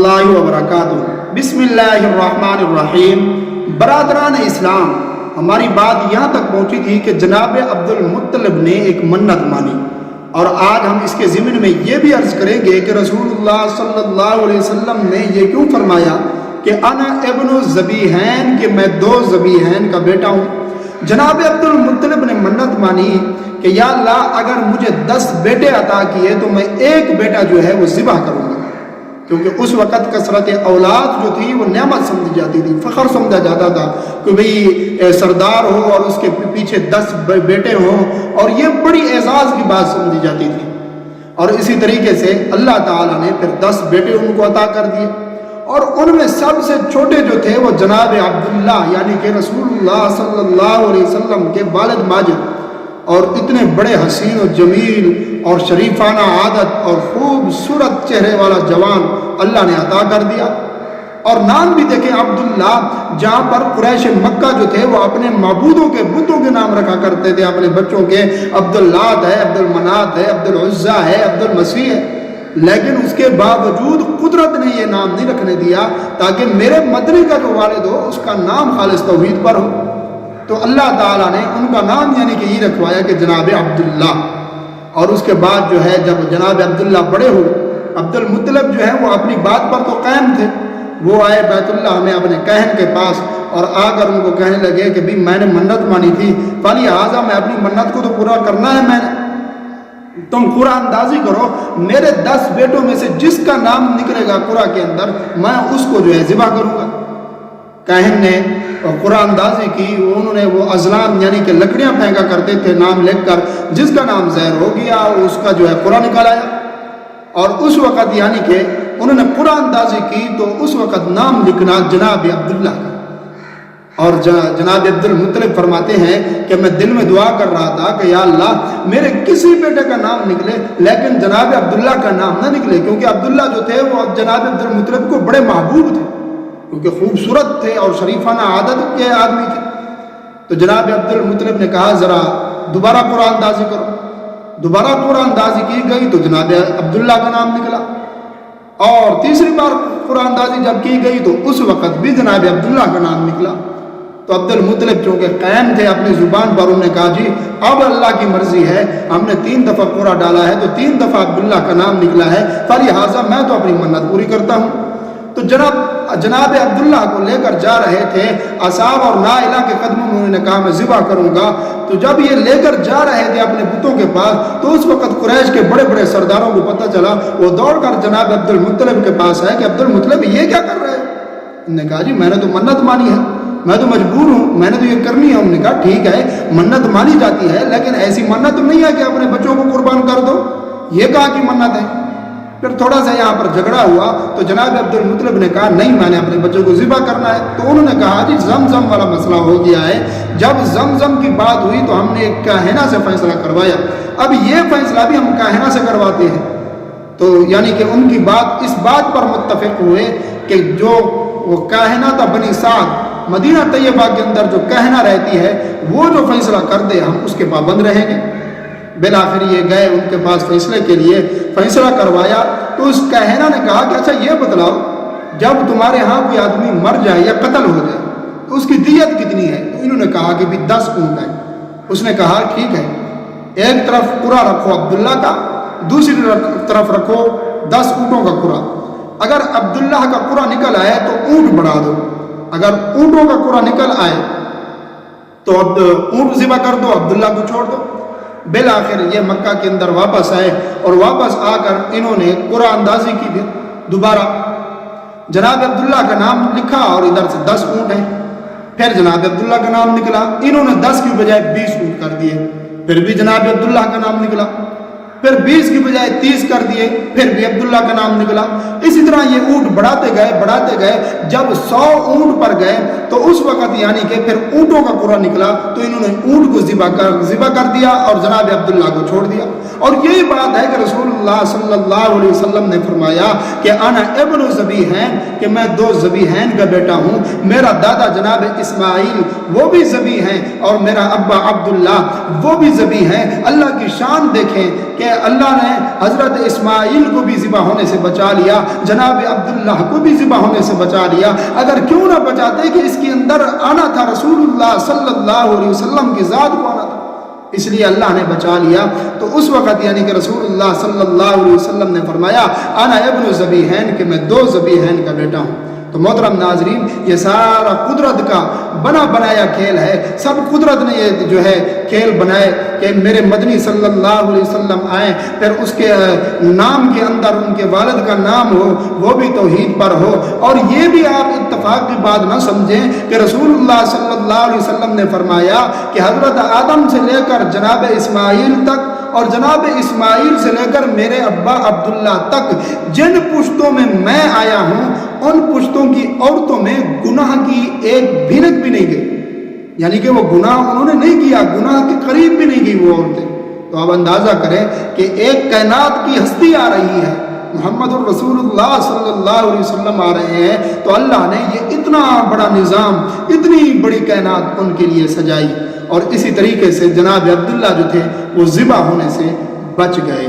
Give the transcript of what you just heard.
اللہ وبرکاتہ۔ بسم اللہ الرحمن الرحیم۔ برادران اسلام، ہماری بات یہاں تک پہنچی تھی کہ جناب عبد المطلب نے ایک منت مانی، اور آج ہم اس کے ضمن میں یہ بھی عرض کریں گے کہ رسول اللہ صلی اللہ علیہ وسلم نے یہ کیوں فرمایا کہ انا ابن الذبیحین، کہ میں دو ذبیحین کا بیٹا ہوں۔ جناب عبد المطلب نے منت مانی کہ یا اللہ اگر مجھے 10 بیٹے عطا کیے تو میں ایک بیٹا جو ہے وہ ذبح کروں گا، کیونکہ اس وقت کثرت اولاد جو تھی وہ نعمت سمجھی جاتی تھی، فخر سمجھا جاتا تھا کہ بھئی سردار ہو اور اس کے پیچھے 10 بیٹے ہوں، اور یہ بڑی اعزاز کی بات سمجھی جاتی تھی۔ اور اسی طریقے سے اللہ تعالیٰ نے پھر 10 بیٹے ان کو عطا کر دیے، اور ان میں سب سے چھوٹے جو تھے وہ جناب عبداللہ یعنی کہ رسول اللہ صلی اللہ علیہ وسلم کے والد ماجد، اور اتنے بڑے حسین و جمیل اور شریفانہ عادت اور خوبصورت چہرے والا جوان اللہ نے عطا کر دیا۔ اور نام بھی دیکھیں عبداللہ، جہاں پر قریش مکہ جو تھے وہ اپنے معبودوں کے بتوں کے نام رکھا کرتے تھے اپنے بچوں کے، عبداللات ہے، عبد المنات ہے، عبد العزیٰ ہے، عبد المسیح ہے، لیکن اس کے باوجود قدرت نے یہ نام نہیں رکھنے دیا تاکہ میرے مدنی کا جو والد ہو اس کا نام خالص توحید پر ہو۔ تو اللہ تعالیٰ نے ان کا نام یعنی کہ یہ رکھوایا کہ جناب عبداللہ۔ اور اس کے بعد جو ہے جب جناب عبداللہ بڑے ہوئے، عبد المطلب جو ہے وہ اپنی بات پر تو قائم تھے، وہ آئے بیت اللہ میں اپنے کہن کے پاس اور آ کر ان کو کہنے لگے کہ بھی میں نے منت مانی تھی، فلہٰذا میں اپنی منت کو تو پورا کرنا ہے، میں نے تم قرآن اندازی کرو، میرے 10 بیٹوں میں سے جس کا نام نکلے گا قرآن کے اندر میں اس کو جو ہے ذبح کروں گا۔ کاہن نے قرآن اندازی کی، انہوں نے وہ ازلام یعنی کہ لکڑیاں پھینکا کرتے تھے نام لکھ کر، جس کا نام زہر ہو گیا اس کا جو ہے قرآن نکال آیا، اور اس وقت یعنی کہ انہوں نے قرآن اندازی کی تو اس وقت نام لکھنا جناب عبداللہ کا۔ اور جناب عبد المطلب فرماتے ہیں کہ میں دل میں دعا کر رہا تھا کہ یا اللہ میرے کسی بیٹے کا نام نکلے لیکن جناب عبداللہ کا نام نہ نکلے، کیونکہ عبداللہ جو تھے وہ جناب عبد المطلب کو بڑے محبوب تھے، کیونکہ خوبصورت تھے اور شریفانہ عادت کے آدمی تھے۔ تو جناب عبد المطلب نے کہا ذرا دوبارہ قرآن اندازی کرو۔ دوبارہ قرآن اندازی کی گئی تو جناب عبداللہ کا نام نکلا، اور تیسری بار قرآن اندازی جب کی گئی تو اس وقت بھی جناب عبداللہ کا نام نکلا۔ تو عبد المطلب چونکہ قائم تھے اپنی زبان پر، انہوں نے کہا جی اب اللہ کی مرضی ہے، ہم نے 3 دفعہ قرآن ڈالا ہے تو 3 دفعہ عبداللہ کا نام نکلا ہے، فلہٰذا میں تو اپنی منت پوری کرتا ہوں۔ تو جناب عبداللہ کو لے کر جا رہے تھے، اصحاب اور نائلہ کے قدموں میں انہوں نے کہا میں ذبح کروں گا۔ تو جب یہ لے کر جا رہے تھے اپنے بتوں کے پاس تو اس وقت قریش کے بڑے بڑے سرداروں کو پتہ چلا، وہ دوڑ کر جناب عبد المطلب کے پاس آئے کہ عبد المطلب یہ کیا کر رہے ہیں؟ انہوں نے کہا جی میں نے تو منت مانی ہے، میں تو مجبور ہوں، میں نے تو یہ کرنی ہے۔ ہم نے کہا ٹھیک ہے منت مانی جاتی ہے لیکن ایسی منت نہیں ہے کہ اپنے بچوں کو قربان کر دو، یہ کہا کہ منت ہے۔ پھر تھوڑا سا یہاں پر جھگڑا ہوا تو جناب عبد المطلب نے کہا نہیں میں نے اپنے بچوں کو ذبح کرنا ہے۔ تو انہوں نے کہا جی زمزم والا مسئلہ ہو گیا ہے، جب زمزم کی بات ہوئی تو ہم نے ایک کاہنہ سے فیصلہ کروایا، اب یہ فیصلہ بھی ہم کاہنہ سے کرواتے ہیں۔ تو یعنی کہ ان کی بات اس بات پر متفق ہوئے کہ جو وہ کاہنہ تھا بنی سعد مدینہ طیبہ کے اندر جو کاہنہ رہتی ہے وہ جو فیصلہ کر دے ہم اس کے پابند رہیں گے۔ بالآخر یہ گئے ان کے پاس فیصلے کے لیے، فیصلہ کروایا تو اس کاہنہ نے کہا کہ اچھا یہ بتلاؤ جب تمہارے ہاں کوئی آدمی مر جائے یا قتل ہو جائے تو اس کی دیت کتنی ہے؟ تو انہوں نے کہا کہ بھی 10 اونٹ ہے۔ اس نے کہا ٹھیک ہے، ایک طرف قرع رکھو عبداللہ کا، دوسری طرف رکھو 10 اونٹوں کا قرع، اگر عبداللہ کا قرع نکل آئے تو اونٹ بڑھا دو، اگر اونٹوں کا قرع نکل آئے تو اونٹ ذبح کر دو، عبداللہ کو چھوڑ دو۔ بالآخر یہ مکہ کے اندر واپس آئے اور واپس آ کر انہوں نے قرآن اندازی کی، دوبارہ جناب عبداللہ کا نام لکھا اور ادھر سے 10 اونٹ ہیں۔ پھر جناب عبداللہ کا نام نکلا، انہوں نے 10 کی بجائے 20 اونٹ کر دیے، پھر بھی جناب عبداللہ کا نام نکلا، پھر 20 کی بجائے 30 کر دیے، پھر بھی عبداللہ کا نام نکلا۔ اسی طرح یہ اونٹ بڑھاتے گئے، جب 100 اونٹ پر گئے تو اس وقت یعنی کہ پھر اونٹوں کا قرآن نکلا تو انہوں نے اونٹ کو ذبح کر دیا اور جناب عبداللہ کو چھوڑ دیا۔ اور یہی بات ہے کہ رسول اللہ صلی اللہ علیہ وسلم نے فرمایا کہ انا ابن ذبیحین، کہ میں 2 ذبیحین کا بیٹا ہوں، میرا دادا جناب اسماعیل وہ بھی ذبیح ہیں اور میرا ابا عبداللہ وہ بھی ذبیح ہیں۔ اللہ کی شان دیکھیں کہ اللہ نے حضرت اسماعیل کو بھی ذبح ہونے سے بچا لیا، جناب عبداللہ کو بھی ذبح ہونے سے بچا لیا، اگر کیوں نہ بچاتے کہ اس کے اندر آنا تھا رسول اللہ صلی اللہ علیہ وسلم کی ذات کو آنا تھا، اس لیے اللہ نے بچا لیا۔ تو اس وقت یعنی کہ رسول اللہ صلی اللہ علیہ وسلم نے فرمایا انا ابن ذبیحین، کہ میں دو ذبیحین کا بیٹا ہوں۔ تو محترم ناظرین، یہ سارا قدرت کا بنا بنایا کھیل ہے، سب قدرت نے یہ جو ہے کھیل بنائے کہ میرے مدنی صلی اللہ علیہ وسلم آئیں، پھر اس کے نام کے اندر ان کے والد کا نام ہو، وہ بھی توحید پر ہو، اور یہ بھی آپ اتفاق کی بات نہ سمجھیں کہ رسول اللہ صلی اللہ علیہ وسلم نے فرمایا کہ حضرت آدم سے لے کر جناب اسماعیل تک اور جناب اسماعیل سے لے کر میرے ابا عبداللہ تک جن پشتوں میں میں آیا ہوں ان پشتوں کی عورتوں میں گناہ کی ایک بھینک بھی نہیں گئی، یعنی کہ وہ گناہ انہوں نے نہیں کیا، گناہ کے قریب بھی نہیں گئی وہ عورتیں۔ تو آپ اندازہ کریں کہ ایک کائنات کی ہستی آ رہی ہے، محمد الرسول اللہ صلی اللہ علیہ وسلم آ رہے ہیں، تو اللہ نے یہ اتنا بڑا نظام، اتنی بڑی کائنات ان کے لیے سجائی، اور اسی طریقے سے جناب عبداللہ جو تھے وہ ذبح ہونے سے بچ گئے۔